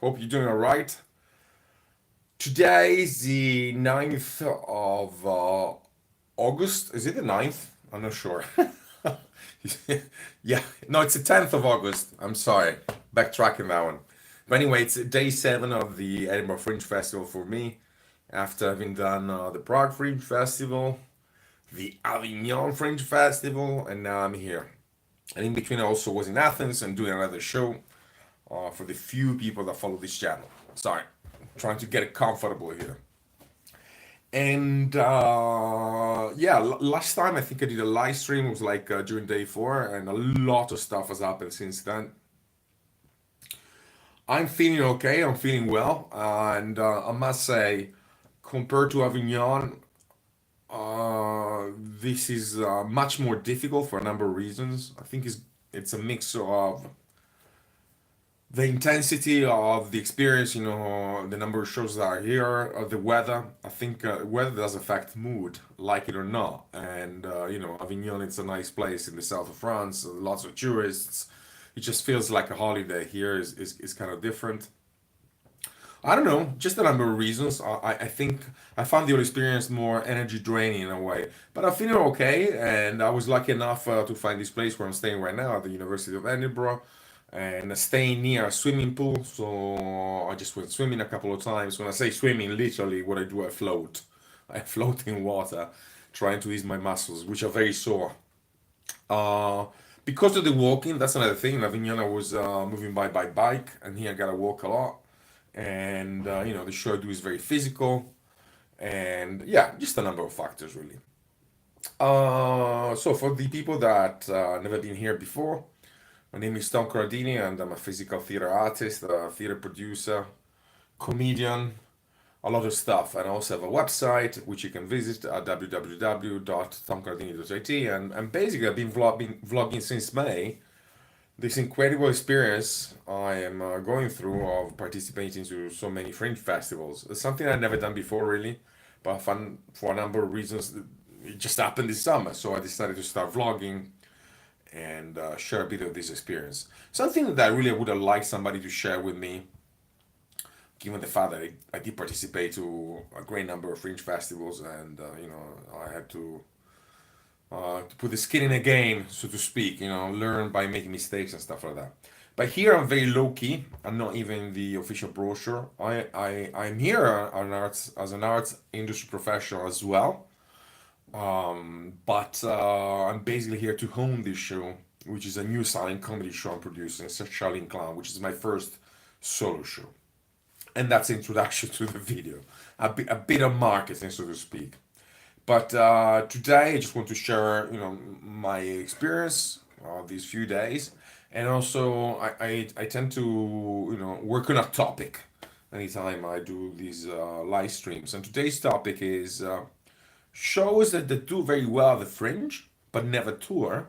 Hope you're doing all right. Today is the 9th of August. Is it the 9th? I'm not sure. Yeah, no, it's the 10th of August. I'm sorry. Backtracking that one. But anyway, it's day 7 of the Edinburgh Fringe Festival for me. After having done the Prague Fringe Festival, the Avignon Fringe Festival, and now I'm here. And in between, I also was in Athens and doing another show for the few people that follow this channel. Sorry, trying to get it comfortable here. And yeah, last time I think I did a live stream. It was like during day 4, and a lot of stuff has happened since then. I'm feeling okay. I'm feeling well, and I must say, compared to Avignon, this is much more difficult for a number of reasons. I think it's a mix of the intensity of the experience, the number of shows that are here, the weather. I think weather does affect mood, like it or not. And Avignon, it's a nice place in the south of France, lots of tourists. It just feels like a holiday. Here is kind of different. I don't know, just a number of reasons. I think I found the whole experience more energy draining in a way. But I'm feeling okay, and I was lucky enough to find this place where I'm staying right now at the University of Edinburgh and staying near a swimming pool. So I just went swimming a couple of times. When I say swimming, literally what I do, I float. I float in water, trying to ease my muscles, which are very sore. Uh, because of the walking, that's another thing. In Avignon, I was moving by bike, and here I gotta walk a lot. And the show I do is very physical, and yeah, just a number of factors really. So for the people that never been here before, my name is Tom Corradini, and I'm a physical theater artist, a theater producer, comedian, a lot of stuff. And I also have a website which you can visit at www.tomcorradini.it. And basically, I've been vlogging since May. This incredible experience I am going through of participating to so many fringe festivals. It's something I've never done before, really, but for a number of reasons, it just happened this summer. So I decided to start vlogging and share a bit of this experience. Something that I really would have liked somebody to share with me, given the fact that I did participate to a great number of fringe festivals, and I had to put the skin in the game, so to speak, learn by making mistakes and stuff like that. But here I'm very low key. I'm not even the official brochure. I'm here as an arts industry professional as well. But I'm basically here to hone this show, which is a new silent comedy show I'm producing, it's a Shaolin Clown, which is my first solo show. And that's the introduction to the video. A bit of marketing, so to speak. But today I just want to share, my experience these few days, and also I tend to, work on a topic anytime I do these live streams. And today's topic is shows that they do very well at the Fringe, but never tour,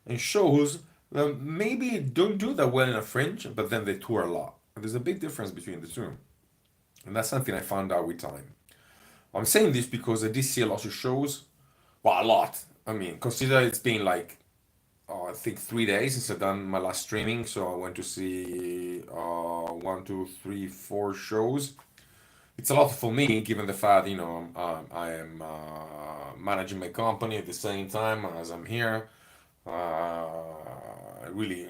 and shows that maybe don't do that well in a Fringe, but then they tour a lot. And there's a big difference between the two, and that's something I found out with time. I'm saying this because I did see a lot of shows. Well, a lot. I mean, consider it's been like, I think 3 days since I've done my last streaming. So I went to see one, two, three, 4 shows. It's a lot for me, given the fact, I am managing my company at the same time as I'm here. Really,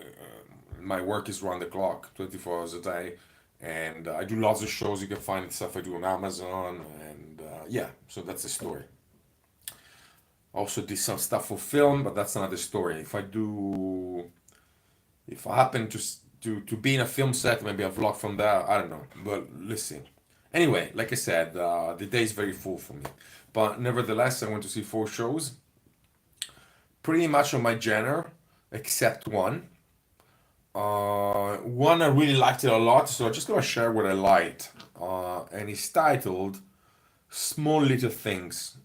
my work is round the clock, 24 hours a day. And I do lots of shows. You can find stuff I do on Amazon, and yeah, so that's the story. Also did some stuff for film, but that's another story. If I happen to be in a film set, maybe a vlog from there. I don't know, but let's see. Anyway, like I said, the day is very full for me, but nevertheless, I went to see 4 shows, pretty much on my genre, except one. One I really liked it a lot, so I'm just gonna share what I liked. And it's titled Small Little Things.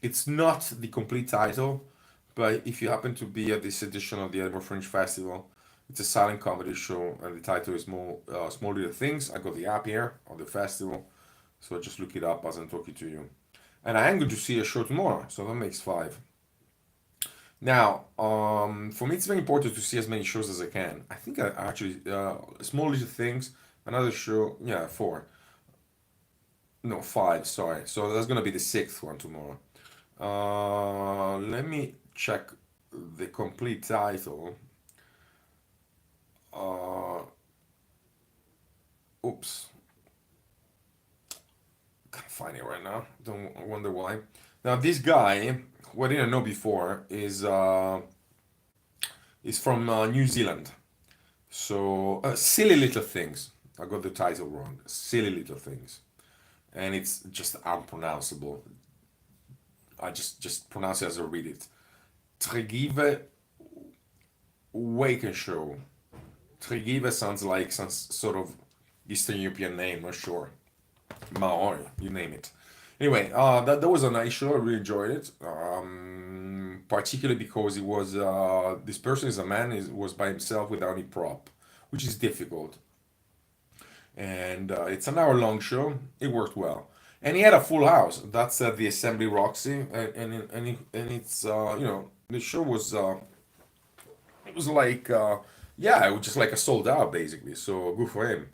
It's not the complete title, but if you happen to be at this edition of the Edinburgh Fringe Festival, it's a silent comedy show, and the title is Small Little Things. I got the app here on the festival, so just look it up as I'm talking to you. And I am going to see a show tomorrow, so that makes 5. Now, for me, it's very important to see as many shows as I can. I think I actually, Small Little Things Another show, yeah, four. No, five, sorry. So that's gonna be the sixth one tomorrow. Let me check the complete title. Uh, oops, can't find it right now. Don't wonder why. Now this guy, who I didn't know before, is from New Zealand. So silly little things. I got the title wrong. Silly little things, and it's just unpronounceable. I just pronounce it as I read it. Tregive Wakenshow. Tregive sounds like some sort of Eastern European name, not sure. Maori, you name it. Anyway, that was a nice show. I really enjoyed it. Particularly because it was this person is a man is was by himself without any prop, which is difficult. And it's an hour long show. It worked well, and he had a full house. That's at the Assembly Roxy, and it's the show was it was like yeah, it was just like a sold out basically. So good for him,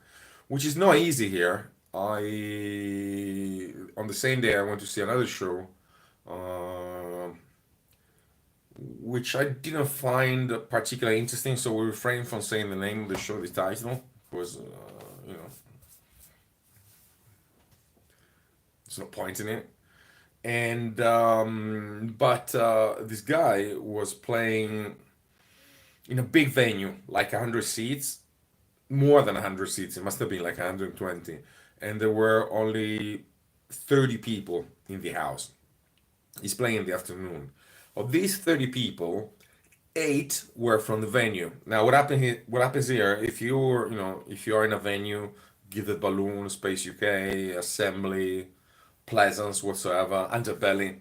which is not easy here. I on the same day I went to see another show, uh, which I didn't find particularly interesting. So we refrained from saying the name of the show, the title, because you know there's no point in it. And but this guy was playing in a big venue, like 100 seats, more than 100 seats. It must have been like 120, and there were only 30 people in the house. He's playing in the afternoon. Of these 30 people, eight were from the venue. Now, what happens here? If you're, if you're in a venue, give the balloon, Space UK, Assembly, Pleasance, whatsoever, Underbelly.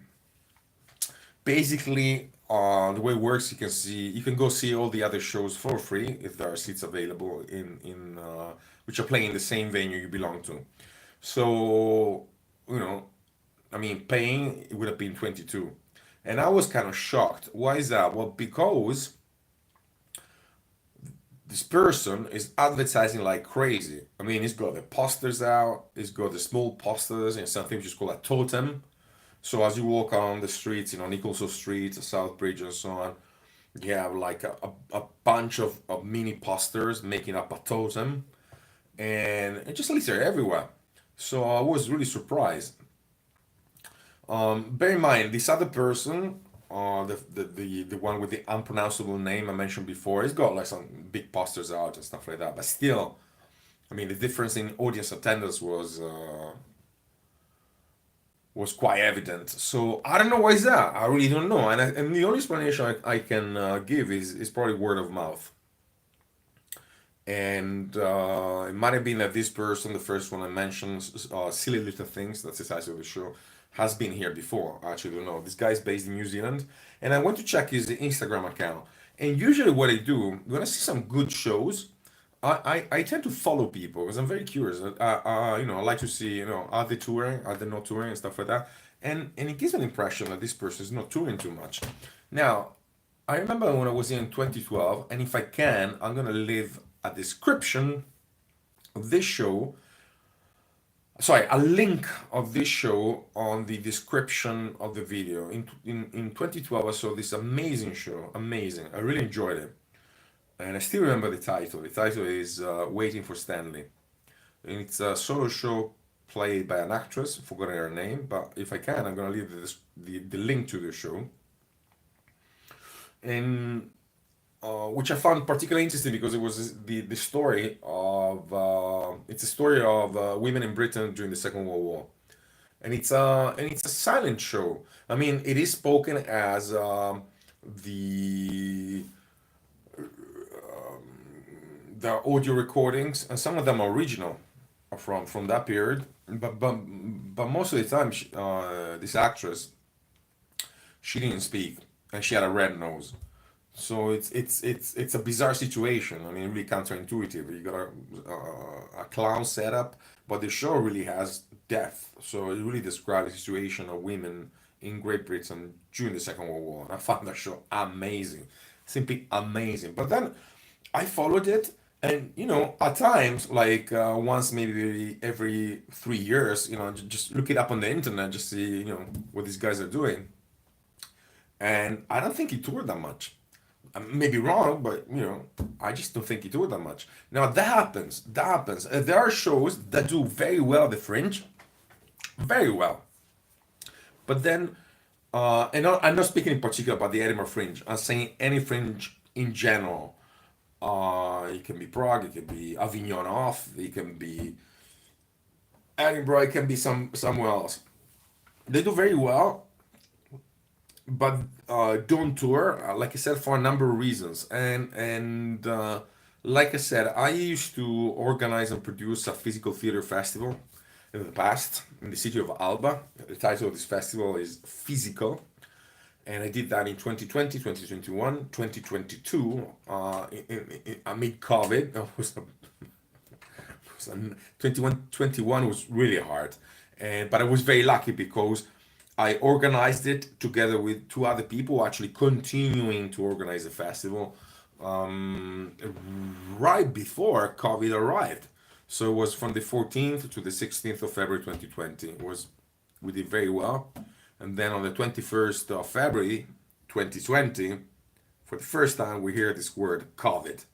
Basically, the way it works, you can go see all the other shows for free if there are seats available in which are playing in the same venue you belong to. So, you know, I mean, paying it would have been 22. And I was kind of shocked. Why is that? Well, because this person is advertising like crazy. I mean, he's got the posters out, he's got the small posters and something which is called a totem. So as you walk on the streets, Nicholson Street, Southbridge, and so on, you have like a bunch of mini posters making up a totem, and it just leaves there everywhere. So I was really surprised. Bear in mind, this other person, the one with the unpronounceable name I mentioned before, he's got like some big posters out and stuff like that. But still, I mean, the difference in audience attendance was quite evident. So I don't know why is that. I really don't know. And the only explanation I can give is probably word of mouth. And it might have been that this person, the first one I mentioned, Silly Little Things, that's the title of the show, has been here before. I actually don't know. This guy's based in New Zealand. And I went to check his Instagram account. And usually what I do, when I see some good shows, I tend to follow people because I'm very curious. I like to see, are they touring, are they not touring, and stuff like that. And it gives an impression that this person is not touring too much. Now, I remember when I was in 2012, and if I can, I'm gonna leave a description of this show. Sorry, a link of this show on the description of the video. In 2012, I saw this amazing show, amazing. I really enjoyed it. And I still remember the title. The title is Waiting for Stanley. And it's a solo show played by an actress, forgotten her name, but if I can, I'm gonna leave the link to the show. And which I found particularly interesting because it was the story of it's a story of women in Britain during the Second World War, and it's a silent show. I mean, it is spoken as the the audio recordings, and some of them are original from that period. But most of the time, this actress, she didn't speak, and she had a red nose. So it's a bizarre situation. I mean, really counterintuitive. You got a clown setup, but the show really has depth. So it really describes the situation of women in Great Britain during the Second World War. And I found that show amazing, simply amazing. But then I followed it, And at times, like once maybe every 3 years, just look it up on the internet, just see what these guys are doing. And I don't think he toured that much. I may be wrong, but I just don't think he toured that much. Now that happens. That happens. There are shows that do very well at the Fringe, very well. But then, and I'm not speaking in particular about the Edinburgh Fringe. I'm saying any Fringe in general. It can be Prague, it can be Avignon off, it can be Edinburgh, it can be somewhere else. They do very well, but don't tour. Like I said, for a number of reasons. And like I said, I used to organize and produce a physical theater festival in the past in the city of Alba. The title of this festival is Physical. And I did that in 2020, 2021, 2022, amid COVID. 21 was really hard, but I was very lucky because I organized it together with two other people, actually continuing to organize the festival um, right before COVID arrived. So it was from the 14th to the 16th of February 2020. We did very well. And then on the 21st of February 2020, for the first time, we hear this word COVID.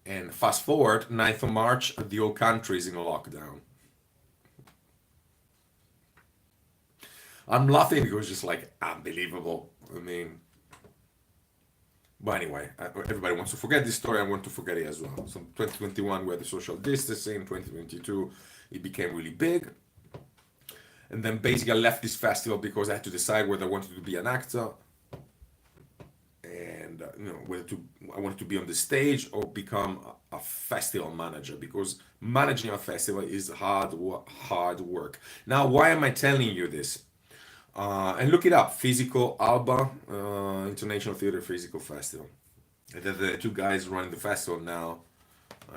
And fast forward, 9th of March, the whole country is in a lockdown. I'm laughing because it's just like unbelievable. I mean, but anyway, everybody wants to forget this story. I want to forget it as well. So 2021, we had the social distancing. 2022, it became really big. And then basically I left this festival because I had to decide whether I wanted to be an actor and whether I wanted to be on the stage or become a festival manager, because managing a festival is hard work. Now, why am I telling you this? And look it up, Physical Alba International Theatre Physical Festival. The two guys running the festival now,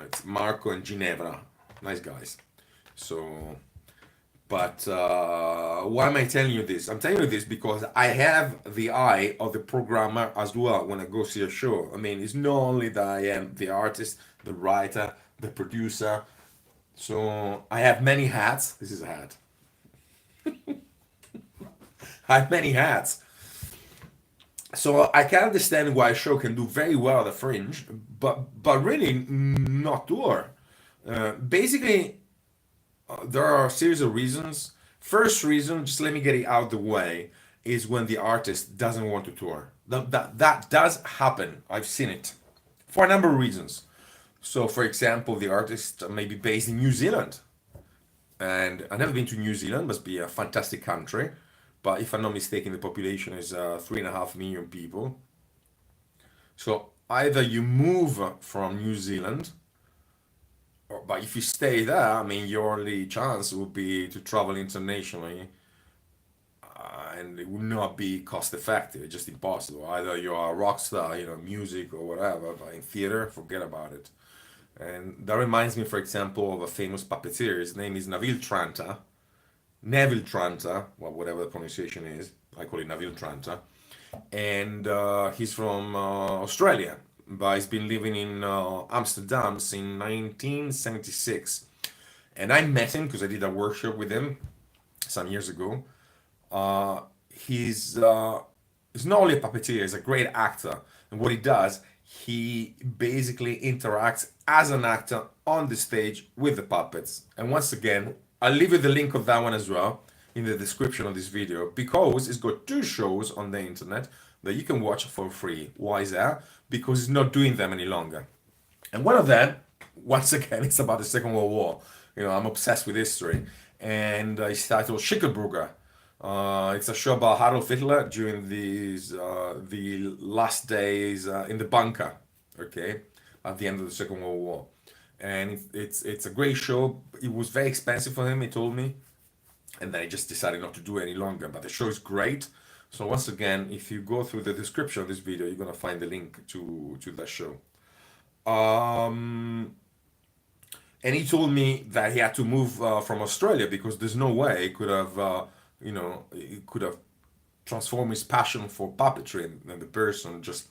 it's Marco and Ginevra, nice guys. So, but why am I telling you this? I'm telling you this because I have the eye of the programmer as well when I go see a show. I mean, it's not only that I am the artist, the writer, the producer. So I have many hats. This is a hat. I have many hats. So I can understand why a show can do very well at the Fringe, but really not tour. Basically, there are a series of reasons. First reason, just let me get it out of the way, is when the artist doesn't want to tour. That does happen. I've seen it for a number of reasons. So, for example, the artist may be based in New Zealand, and I've never been to New Zealand. Must be a fantastic country, but if I'm not mistaken, the population is 3.5 million people. So either you move from New Zealand, but if you stay there, I mean, your only chance would be to travel internationally, and it would not be cost effective. It's just impossible. Either you are a rock star, music or whatever, but in theater, forget about it. And that reminds me, for example, of a famous puppeteer. His name is Neville Tranter, well, whatever the pronunciation is. I call it Neville Tranter. And he's from Australia, but he's been living in Amsterdam since 1976. And I met him because I did a workshop with him some years ago. Uh, he's not only a puppeteer, he's a great actor. And what he does, he basically interacts as an actor on the stage with the puppets. And once again, I'll leave you the link of that one as well in the description of this video, because it's got two shows on the internet that you can watch for free. Why is that? Because he's not doing them any longer. And one of them, once again, it's about the Second World War. I'm obsessed with history. And it's titled Schicklbrügge. It's a show about Adolf Hitler during the last days in the bunker, okay, at the end of the Second World War. And it's a great show. It was very expensive for him, he told me. And then I just decided not to do it any longer. But the show is great. So once again, if you go through the description of this video, you're gonna find the link to that show. Um, and he told me that he had to move from Australia because there's no way he could have transformed his passion for puppetry, and the person just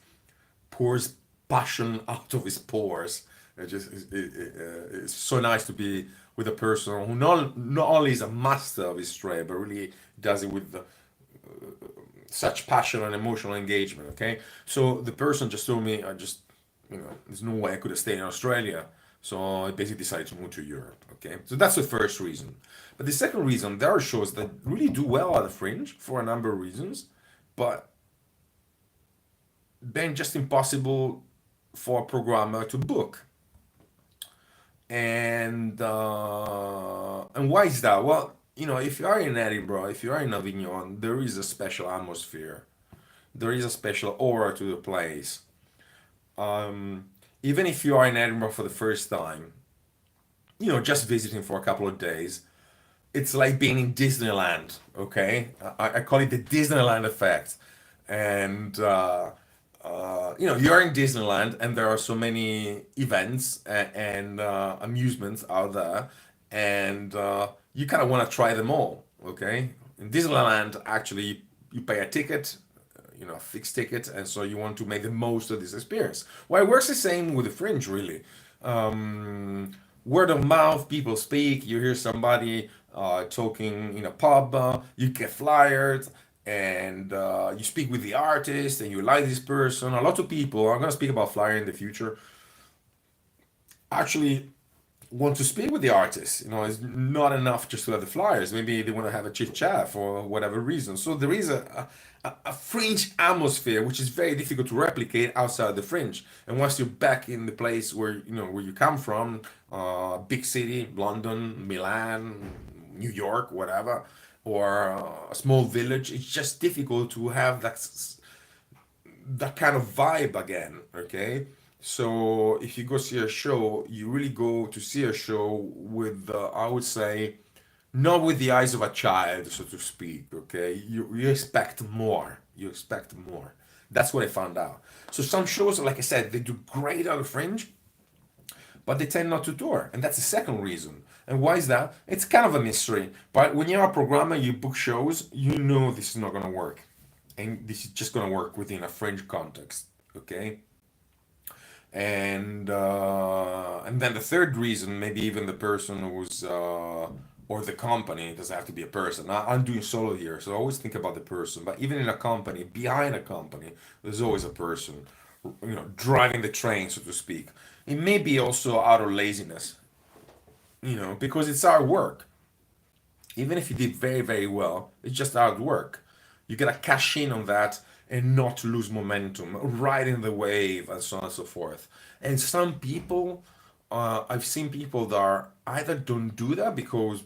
pours passion out of his pores, It's so nice to be with a person who not only is a master of his trade, but really does it with such passion and emotional engagement. Okay, so the person just told me, I just, there's no way I could have stayed in Australia. So I basically decided to move to Europe. Okay, so that's the first reason. But the second reason, there are shows that really do well at the Fringe for a number of reasons, but then just impossible for a programmer to book. And why is that? Well, if you are in Edinburgh, if you are in Avignon, there is a special atmosphere. There is a special aura to the place. Um, Even if you are in Edinburgh for the first time, just visiting for a couple of days, it's like being in Disneyland. Okay, I call it the Disneyland effect. And you're in Disneyland, and there are so many events and amusements out there, and you kind of want to try them all. Okay, in Disneyland, actually, you pay a ticket, a fixed ticket, and so you want to make the most of this experience. Well, it works the same with the Fringe, really. Word of mouth, people speak. You hear somebody talking in a pub, you get flyers, and you speak with the artist, and you like this person. A lot of people, I'm going to speak about flyer in the future, actually want to speak with the artist. It's not enough just to have the flyers. Maybe they want to have a chit chat for whatever reason. So there is a Fringe atmosphere which is very difficult to replicate outside the Fringe. And once you're back in the place where you come from, big city, London, Milan, New York, whatever, or a small village, it's just difficult to have that kind of vibe again. Okay, so if you go see a show, you really go to see a show with, I would say, not with the eyes of a child, so to speak. Okay, you expect more. You expect more. That's what I found out. So some shows, like I said, they do great on the Fringe, but they tend not to tour, and that's the second reason. And why is that? It's kind of a mystery. But when you're a programmer, you book shows, you know this is not going to work, and this is just going to work within a Fringe context. Okay. And then the third reason, maybe even the person who's or the company, it doesn't have to be a person. I'm doing solo here, so I always think about the person. But even in a company, behind a company, there's always a person, driving the train, so to speak. It may be also out of laziness, because it's our work. Even if you did very, very well, it's just hard work. You gotta cash in on that and not lose momentum, riding the wave, and so on and so forth. And some people, I've seen people that are either don't do that because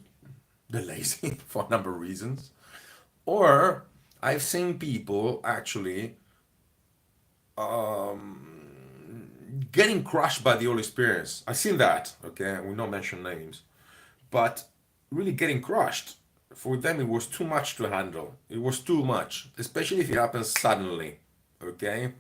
they're lazy for a number of reasons, or I've seen people actually getting crushed by the whole experience. I've seen that, okay? We'll not mention names, but really getting crushed. For them, it was too much to handle. It was too much, especially if it happens suddenly, okay?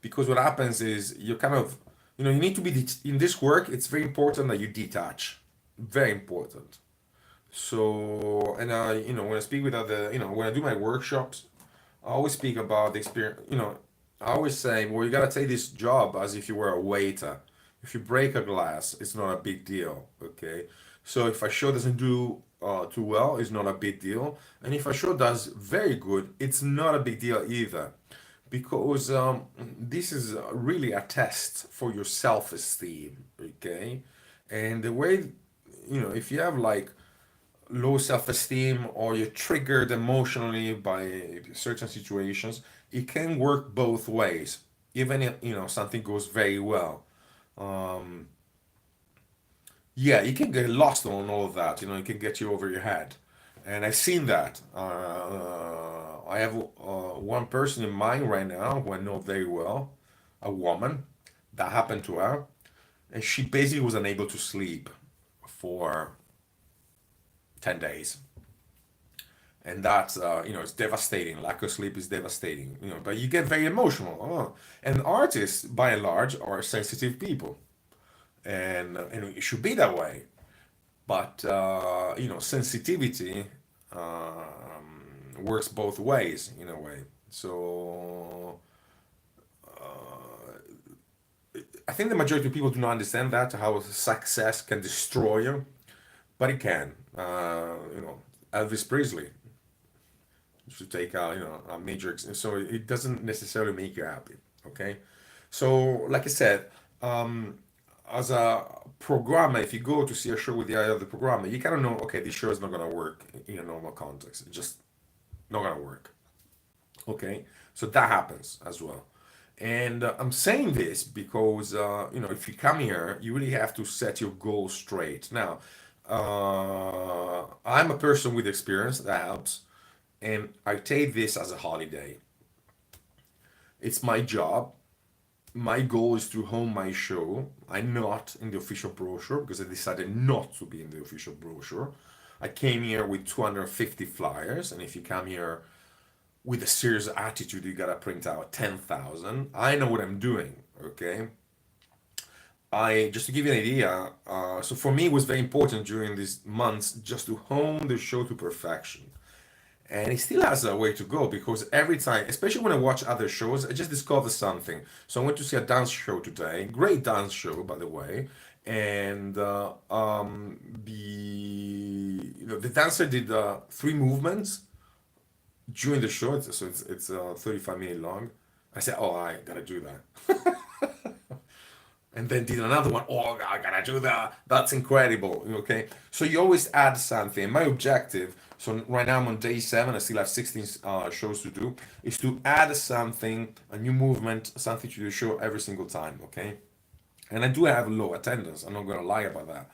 Because what happens is you kind of, you need to be, in this work, it's very important that you detach. Very important. So, and when I speak with other, when I do my workshops, I always speak about the experience, I always say, well, you gotta take this job as if you were a waiter. If you break a glass, it's not a big deal, okay? So if a show doesn't do too well, it's not a big deal. And if a show does very good, it's not a big deal either. Because this is really a test for your self-esteem, okay? And the way, if you have like low self-esteem or you're triggered emotionally by certain situations, it can work both ways, even if something goes very well. um, yeah, you can get lost on all of that. It can get you over your head, and I've seen that. I have one person in mind right now who I know very well, a woman. That happened to her, and she basically was unable to sleep for 10 days. And that's it's devastating. Lack of sleep is devastating. But you get very emotional. And artists by and large are sensitive people, and it should be that way. But sensitivity works both ways in a way. So I think the majority of people do not understand that, how success can destroy you, but it can. Elvis Presley should take a major, so it doesn't necessarily make you happy. Okay, so like I said, um, as a programmer, if you go to see a show with the eye of the programmer, you kind of know, okay, this show is not gonna work in a normal context. It's just not gonna work. Okay, so that happens as well. And I'm saying this because if you come here, you really have to set your goals straight. Now, I'm a person with experience, that helps, and I take this as a holiday. It's my job. My goal is to hone my show. I'm not in the official brochure because I decided not to be in the official brochure. I came here with 250 flyers, and if you come here with a serious attitude, you gotta print out 10,000. I know what I'm doing, okay? I just to give you an idea, so for me it was very important during these months just to hone the show to perfection. And it still has a way to go because every time, especially when I watch other shows, I just discover something. So I went to see a dance show today, great dance show by the way, and the dancer did three movements during the show. It's 35-minute long. I said, oh, I gotta do that. And then did another one. Oh, I gotta do that. That's incredible. Okay, so you always add something. My objective, so right now I'm on day 7. I still have 16 shows to do. Is to add something, a new movement, something to the show every single time. Okay, and I do have low attendance. I'm not gonna lie about that.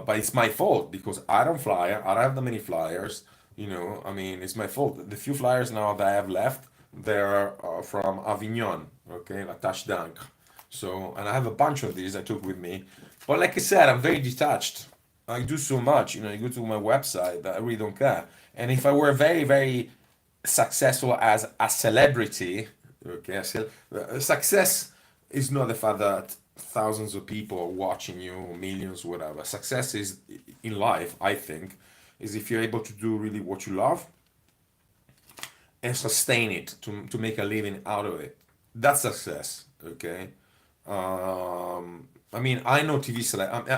But it's my fault because I don't fly. I don't have that many flyers. I mean, it's my fault. The few flyers now that I have left, they're from Avignon. Okay, La Tâche d'Ancre. So, and I have a bunch of these I took with me. But like I said, I'm very detached. I do so much. You go to my website that I really don't care. And if I were very, very successful as a celebrity, okay, success is not the fact that thousands of people are watching you, millions, whatever. Success is in life, I think, is if you're able to do really what you love and sustain it to make a living out of it. That's success, okay? I mean, I know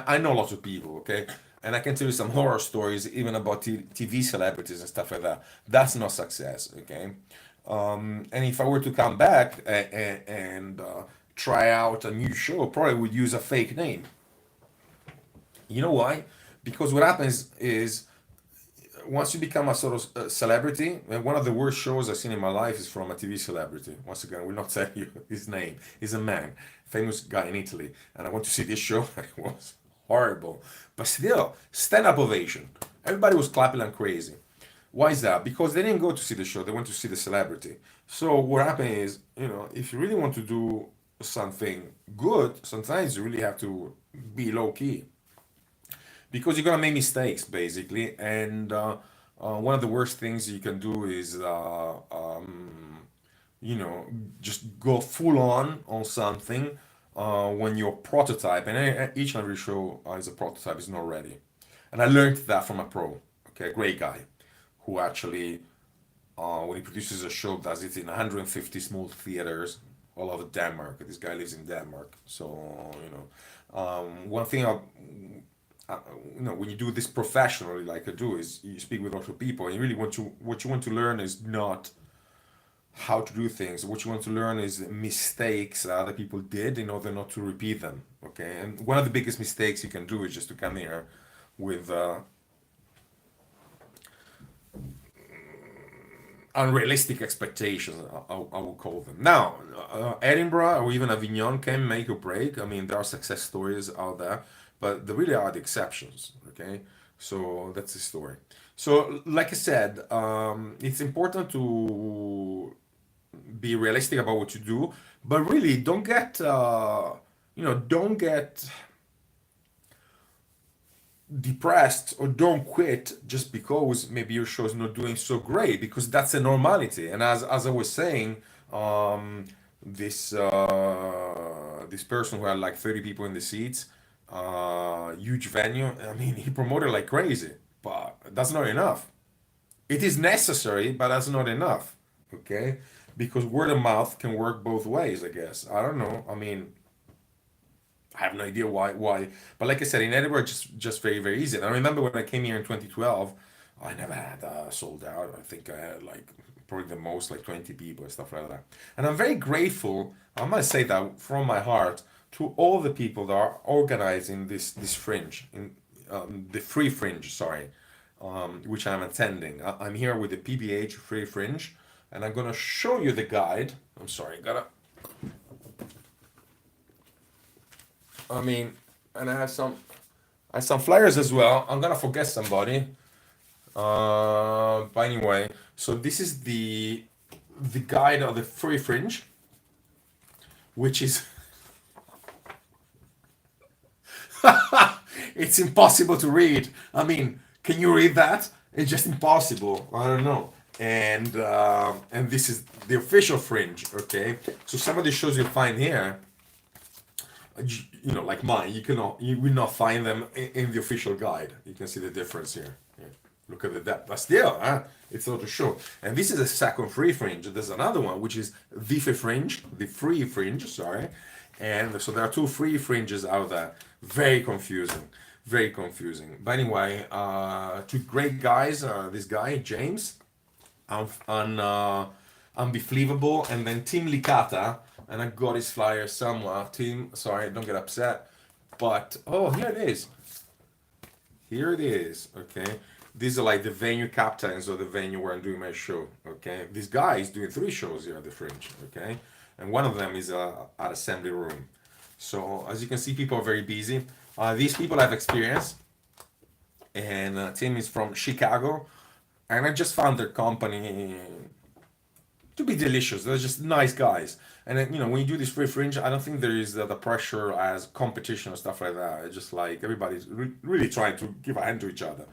I know lots of people, okay? And I can tell you some horror stories even about TV celebrities and stuff like that. That's not success, okay? And if I were to come back and try out a new show, probably would use a fake name. You know why? Because what happens is once you become a sort of celebrity, and one of the worst shows I've seen in my life is from a TV celebrity. Once again, I will not tell you his name. He's a man, famous guy in Italy, and I went to see this show. It was horrible, but still, stand-up ovation. Everybody was clapping like crazy. Why is that? Because they didn't go to see the show; they went to see the celebrity. So what happened is, if you really want to do something good, sometimes you really have to be low key because you're gonna make mistakes basically. And one of the worst things you can do is you know just go full on something when your prototype, and each and every show is a prototype, is not ready. And I learned that from a pro, okay, a great guy who actually when he produces a show does it in 150 small theaters all over Denmark. This guy lives in Denmark, so one thing uh, when you do this professionally, like I do, is you speak with lots of people, and you really what you want to learn is not how to do things. What you want to learn is mistakes that other people did in order not to repeat them. Okay, and one of the biggest mistakes you can do is just to come here with unrealistic expectations. I will call them. Now, Edinburgh or even Avignon can make or break. I mean, there are success stories out there, but there really are the exceptions. Okay, so that's the story. So, like I said, it's important to be realistic about what you do, but really don't get don't get depressed or don't quit just because maybe your show is not doing so great, because that's a normality. And as I was saying, this this person who had like 30 people in the seats, huge venue, I mean, he promoted like crazy, but that's not enough. It is necessary, but that's not enough. Okay, because word of mouth can work both ways, I guess. I don't know, I mean, I have no idea why. But like I said, in Edinburgh, just very, very easy. And I remember when I came here in 2012, I never had sold out. I think I had like probably the most like 20 people and stuff like that. And I'm very grateful, I must say that from my heart, to all the people that are organizing this fringe, in the free fringe, sorry, which I'm attending. I'm here with the PBH free fringe, and I'm gonna show you the guide. I'm sorry, I mean, and I have some flyers as well. I'm gonna forget somebody. But anyway, so this is the guide of the free fringe, which is it's impossible to read. I mean, can you read that? It's just impossible. I don't know. And this is the official fringe. Okay, so some of the shows you find here, you know, like mine, you will not find them in the official guide. You can see the difference here. Yeah. Look at the depth, but still, it's not to show. And this is a second free fringe. There's another one which is the free fringe, sorry. And so there are two free fringes out there. Very confusing, very confusing. But anyway, two great guys. This guy James, unbelievable, and then Tim Licata, and I got his flyer somewhere. Tim, sorry, don't get upset, but oh, here it is. Here it is. Okay, these are like the venue captains of the venue where I'm doing my show. Okay, this guy is doing three shows here at the Fringe. Okay, and one of them is at Assembly Room. So as you can see, people are very busy. These people have experience, and Tim is from Chicago, and I just found their company to be delicious. They're just nice guys. And then, you know, when you do this free fringe, I don't think there is the pressure as competition or stuff like that. It's just like everybody's really trying to give a hand to each other.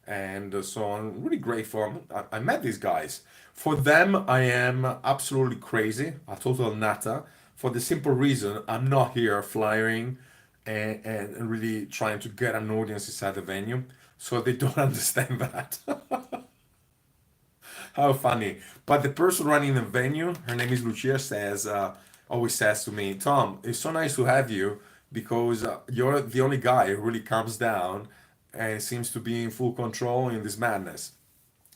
And so I'm really grateful. I met these guys. For them, I am absolutely crazy, a total nata, for the simple reason I'm not here flying and really trying to get an audience inside the venue. So they don't understand that. How funny. But the person running the venue, her name is Lucia, always says to me, Tom, it's so nice to have you because you're the only guy who really calms down and seems to be in full control in this madness.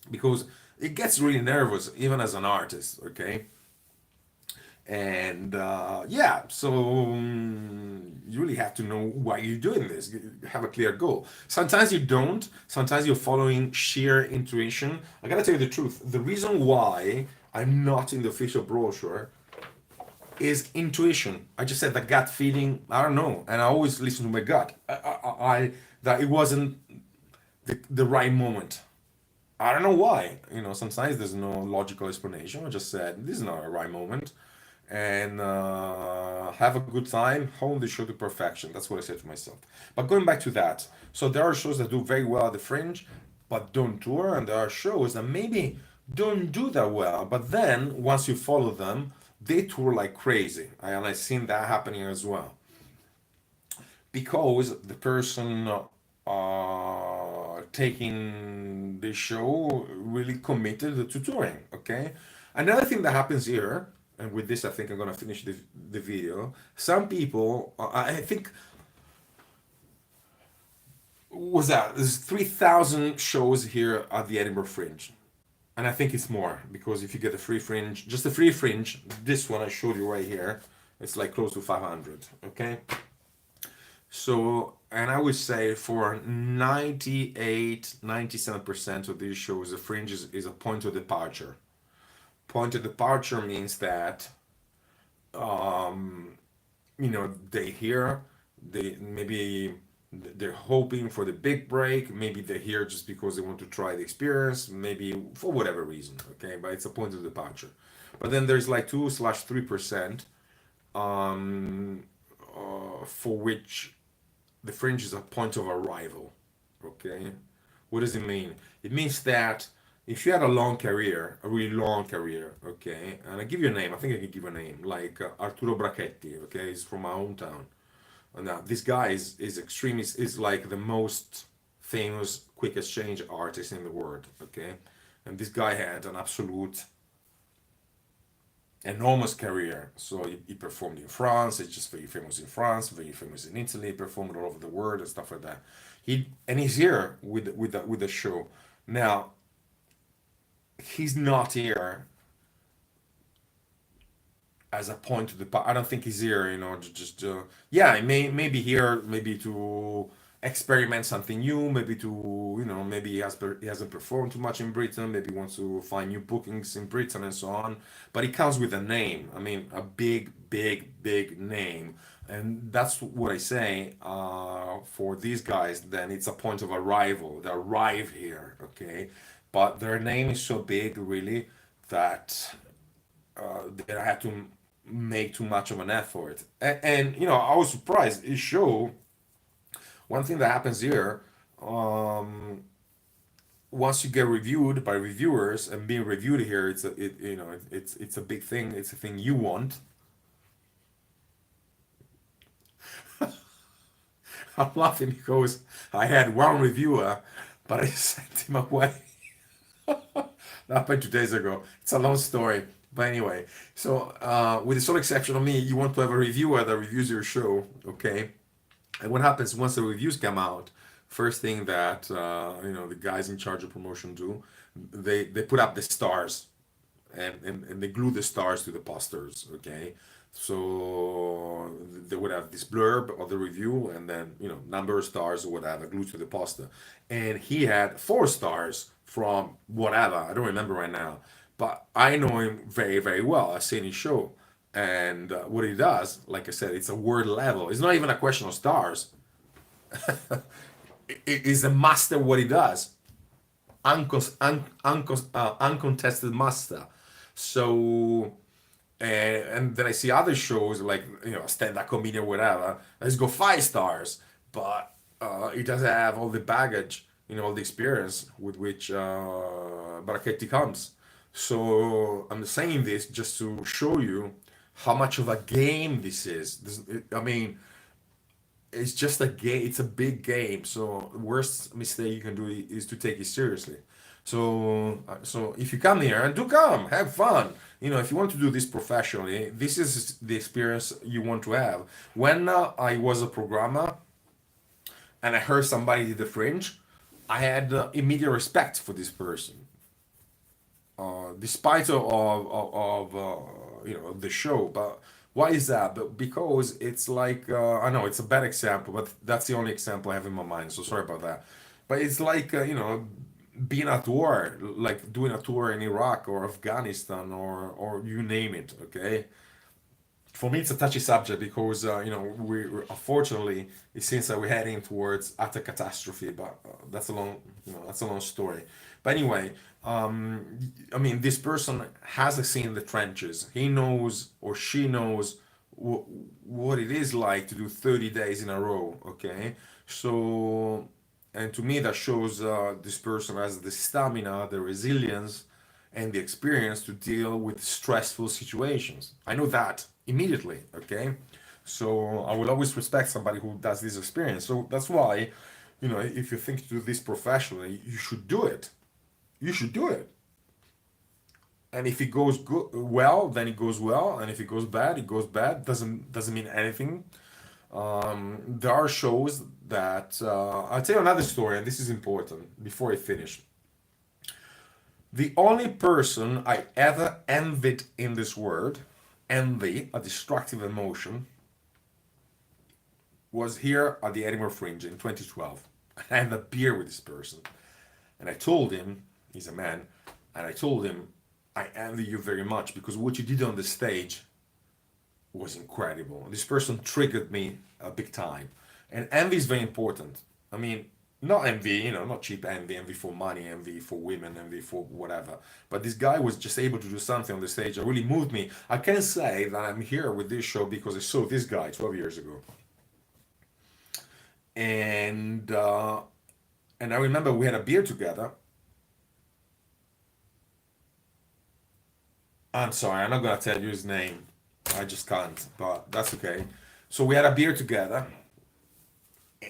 Because it gets really nervous, even as an artist, okay? And yeah, so you really have to know why you're doing this. You have a clear goal. Sometimes you don't. Sometimes you're following sheer intuition. I gotta tell you the truth. The reason why I'm not in the official brochure is intuition. I just said the gut feeling. I don't know, and I always listen to my gut. That it wasn't the right moment. I don't know why. You know, sometimes there's no logical explanation. I just said this is not a right moment, and have a good time, hone the show to perfection. That's what I said to myself. But going back to that, so there are shows that do very well at the Fringe, but don't tour, and there are shows that maybe don't do that well, but then once you follow them, they tour like crazy. And I've seen that happening as well because the person taking the show really committed to touring. Okay, another thing that happens here, and with this I think I'm gonna finish the video. Some people, I think, was that there's 3,000 shows here at the Edinburgh Fringe, and I think it's more because if you get the free fringe, just the free fringe, this one I showed you right here, it's like close to 500. Okay, so, and I would say for 97% of these shows, the fringe is a point of departure. Point of departure means that, um, you know, maybe they're hoping for the big break. Maybe they're here just because they want to try the experience. Maybe for whatever reason. Okay, but it's a point of departure. But then there's like 2/3%, um, for which the fringe is a point of arrival. Okay, what does it mean? It means that if you had a long career, a really long career, okay, and I give you a name, I think I can give a name, like Arturo Brachetti, okay, he's from my hometown. And now this guy is extremely, is like the most famous quick exchange artist in the world, okay, and this guy had an absolute enormous career. So he performed in France. He's just very famous in France, very famous in Italy. He performed all over the world and stuff like that. He's here with the show. Now he's not here as a point to the. I don't think he's here. To just yeah, he may be here maybe to experiment something new. Maybe to maybe he hasn't performed too much in Britain. Maybe he wants to find new bookings in Britain and so on. But he comes with a name. I mean, a big, big, big name. And that's what I say for these guys. Then it's a point of arrival. They arrive here, okay? But their name is so big, really, that they had to make too much of an effort. And I was surprised. It show one thing that happens here. Once you get reviewed by reviewers and being reviewed here, it's a big thing. It's a thing you want. I'm laughing because I had one reviewer, but I sent him away. That happened 2 days ago. It's a long story. But anyway, so with the sole exception of me, you want to have a reviewer that reviews your show, okay? And what happens once the reviews come out? First thing that the guys in charge of promotion do, they put up the stars, and they glue the stars to the posters, okay? So they would have this blurb of the review, and then number of stars or whatever glued to the poster. And he had 4 stars from whatever, I don't remember right now, but I know him very, very well. I've seen his show, and what he does, like I said, it's a word level. It's not even a question of stars. It is a master what he does, uncontested master. So, and then I see other shows like stand-up comedian, whatever. Let's go 5 stars, but it doesn't have all the baggage, all the experience with which Baracchetti comes. So I'm saying this just to show you how much of a game this is. I mean, it's just a game. It's a big game. So worst mistake you can do is to take it seriously. So if you come here, and do come, have fun. If you want to do this professionally, this is the experience you want to have. When I was a programmer and I heard somebody did the Fringe, I had immediate respect for this person, despite of the show. But why is that? But because it's like I know it's a bad example, but that's the only example I have in my mind. So sorry about that. But it's like being at war, like doing a tour in Iraq or Afghanistan or you name it. Okay, for me it's a touchy subject because we unfortunately it seems that we're heading towards utter catastrophe, but that's a long that's a long story. But anyway, I mean this person has a scene in the trenches. He knows or she knows what it is like to do 30 days in a row, okay? So, and to me that shows this person has the stamina, the resilience, and the experience to deal with stressful situations. I know that immediately, okay? So I will always respect somebody who does this experience. So that's why, if you think to do this professionally, you should do it. You should do it. And if it goes good, well, then it goes well, and if it goes bad, it goes bad. Doesn't mean anything. There are shows that I'll tell you another story, and this is important before I finish. The only person I ever envied in this world, envy, a destructive emotion, was here at the Edinburgh Fringe in 2012. I had a beer with this person, and I told him, he's a man, and I told him, I envy you very much because what you did on the stage was incredible. This person triggered me big time. And envy is very important. I mean, not envy, not cheap envy, envy for money, envy for women, envy for whatever. But this guy was just able to do something on the stage that really moved me. I can say that I'm here with this show because I saw this guy 12 years ago. And I remember we had a beer together. I'm sorry, I'm not gonna tell you his name. I just can't, but that's okay. So we had a beer together,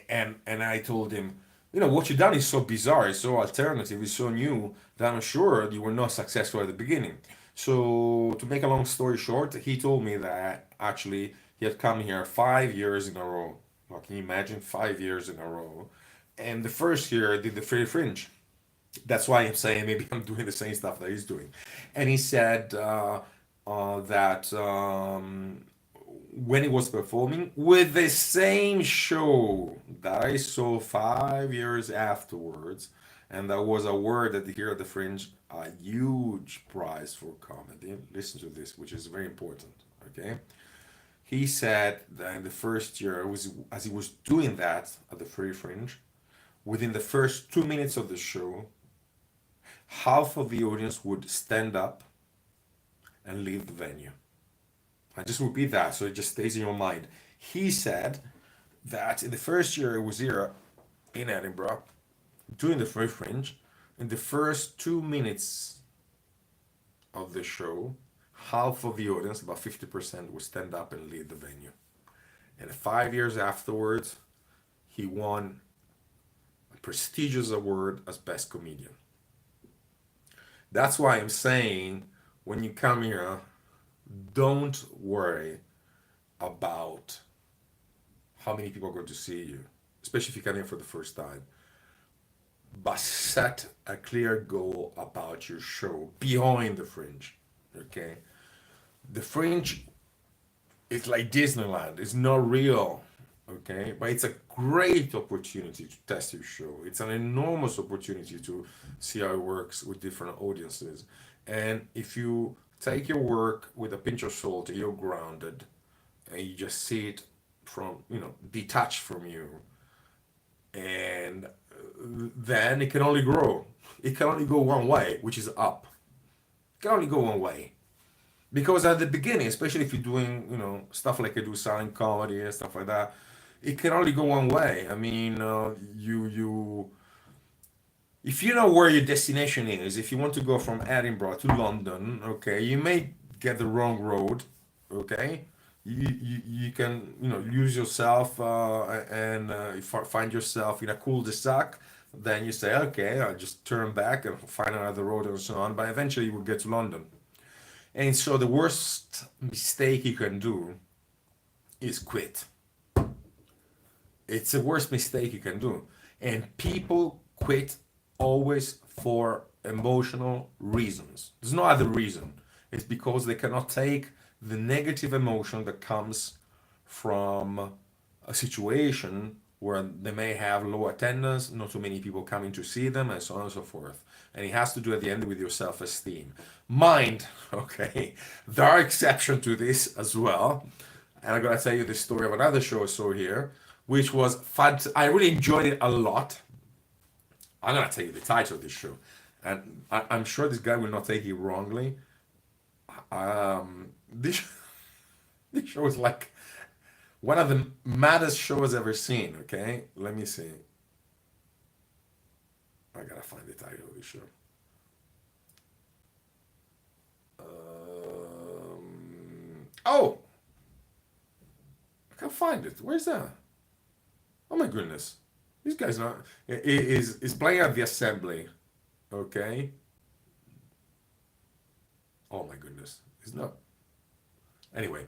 and I told him, what you done is so bizarre, it's so alternative, it's so new that I'm sure you were not successful at the beginning. So to make a long story short, he told me that actually he had come here 5 years in a row. Well, can you imagine 5 years in a row? And the first year I did the free fringe. That's why I'm saying maybe I'm doing the same stuff that he's doing. And he said that when he was performing with the same show that I saw 5 years afterwards, and that was awarded here at the Fringe a huge prize for comedy. Listen to this, which is very important. Okay, he said that in the first year, as he was doing that at the Free Fringe, within the first 2 minutes of the show, half of the audience would stand up and leave the venue. I just repeat that so it just stays in your mind. He said that in the first year he was here in Edinburgh doing the Free Fringe, in the first 2 minutes of the show, half of the audience, about 50%, would stand up and leave the venue. And 5 years afterwards, he won a prestigious award as best comedian. That's why I'm saying when you come here, don't worry about how many people are going to see you, especially if you come here for the first time. But set a clear goal about your show behind the Fringe. Okay? The Fringe is like Disneyland, it's not real. Okay? But it's a great opportunity to test your show. It's an enormous opportunity to see how it works with different audiences. And if you take your work with a pinch of salt, you're grounded, and you just see it from, detached from you, and then it can only grow. It can only go one way, which is up. It can only go one way. Because at the beginning, especially if you're doing, stuff like I do, silent comedy and stuff like that, it can only go one way. I mean, if you know where your destination is, if you want to go from Edinburgh to London, okay, you may get the wrong road, okay? You can lose yourself and find yourself in a cul-de-sac. Then you say, okay, I'll just turn back and find another road and so on. But eventually you will get to London. And so the worst mistake you can do is quit. It's the worst mistake you can do. And people quit always for emotional reasons. There's no other reason. It's because they cannot take the negative emotion that comes from a situation where they may have low attendance, not too many people coming to see them, and so on and so forth. And it has to do at the end with your self-esteem. Mind, okay, there are exceptions to this as well. And I'm gonna tell you the story of another show I saw here, which was fun. I really enjoyed it a lot. I'm gonna tell you the title of this show, and I'm sure this guy will not take it wrongly. This this show is like one of the maddest shows I've ever seen. Okay, let me see. I gotta find the title of this show. Oh, I can't find it. Where's that? Oh my goodness, this guy's not is playing at the Assembly. Okay. Oh my goodness, it's not. Anyway,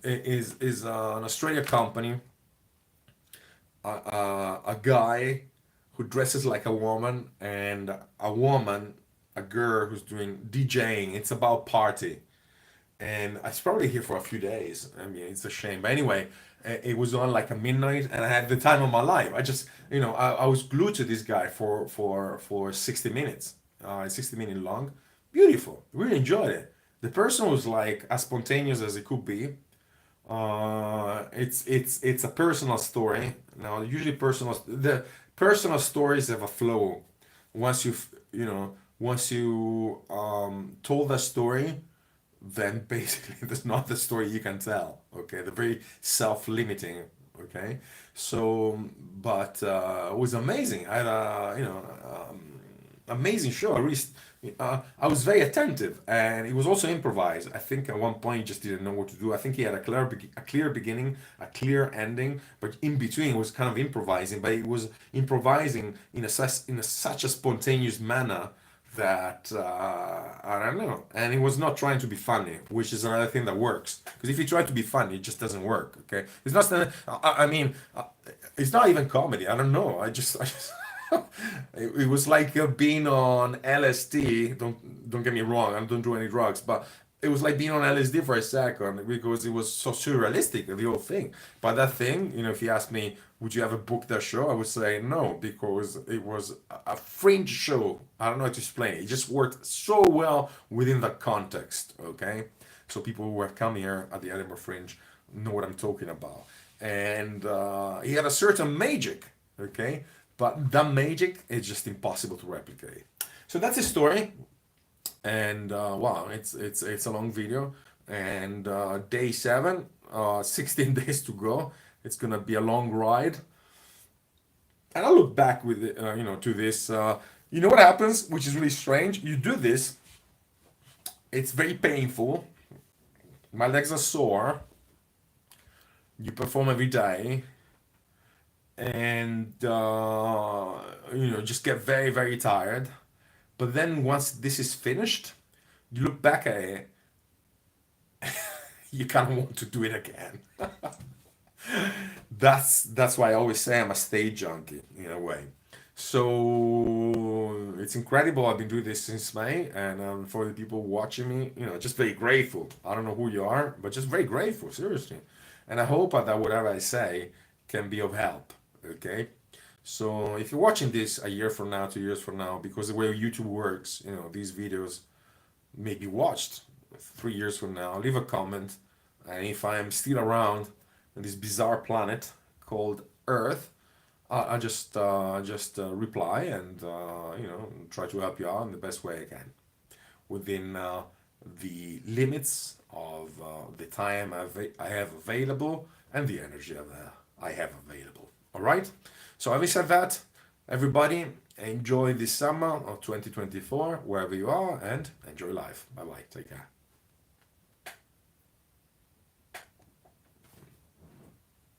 is an Australia company, a guy who dresses like a woman, and a woman, a girl who's doing DJing. It's about party, and I was probably here for a few days. I mean, it's a shame, but anyway, it was on like a midnight, and I had the time of my life. I just, I was glued to this guy for 60 minutes, 60-minute long. Beautiful, really enjoyed it. The person was like as spontaneous as it could be. It's a personal story. Now, usually the personal stories have a flow. Once you told that story, then basically there's not the story you can tell. Okay, they're very self-limiting. Okay, so but it was amazing. I had a amazing show. I was very attentive, and it was also improvised. I think at one point he just didn't know what to do. I think he had a clear beginning, a clear ending, but in between it was kind of improvising. But it was improvising in such a spontaneous manner that I don't know, and he was not trying to be funny, which is another thing that works. Because if you try to be funny, it just doesn't work. Okay, it's not. I mean, it's not even comedy. I don't know. I just it was like being on LSD. Don't get me wrong. I don't do any drugs, but it was like being on LSD for a second because it was so surrealistic, the whole thing. But that thing, if you ask me, would you ever book that show? I would say no, because it was a fringe show. I don't know how to explain it. It just worked so well within the context, okay? So people who have come here at the Edinburgh Fringe know what I'm talking about. And he had a certain magic, okay? But that magic is just impossible to replicate. So that's his story. And wow, it's a long video. And day 7, 16 days to go. It's gonna be a long ride. And I look back with to this. You know what happens, which is really strange. You do this. It's very painful. My legs are sore. You perform every day, and just get very, very tired. But then once this is finished, you look back at it, you kind of want to do it again. That's why I always say I'm a stage junkie in a way. So it's incredible. I've been doing this since May, and for the people watching me, just very grateful. I don't know who you are, but just very grateful, seriously. And I hope that whatever I say can be of help. Okay. So if you're watching this a year from now, 2 years from now, because the way YouTube works, these videos may be watched 3 years from now. Leave a comment, and if I'm still around on this bizarre planet called Earth, I just reply and try to help you out in the best way I can within the limits of the time I have available and the energy I have available. All right. So having said that, everybody enjoy this summer of 2024 wherever you are, and enjoy life. Bye bye. Take care.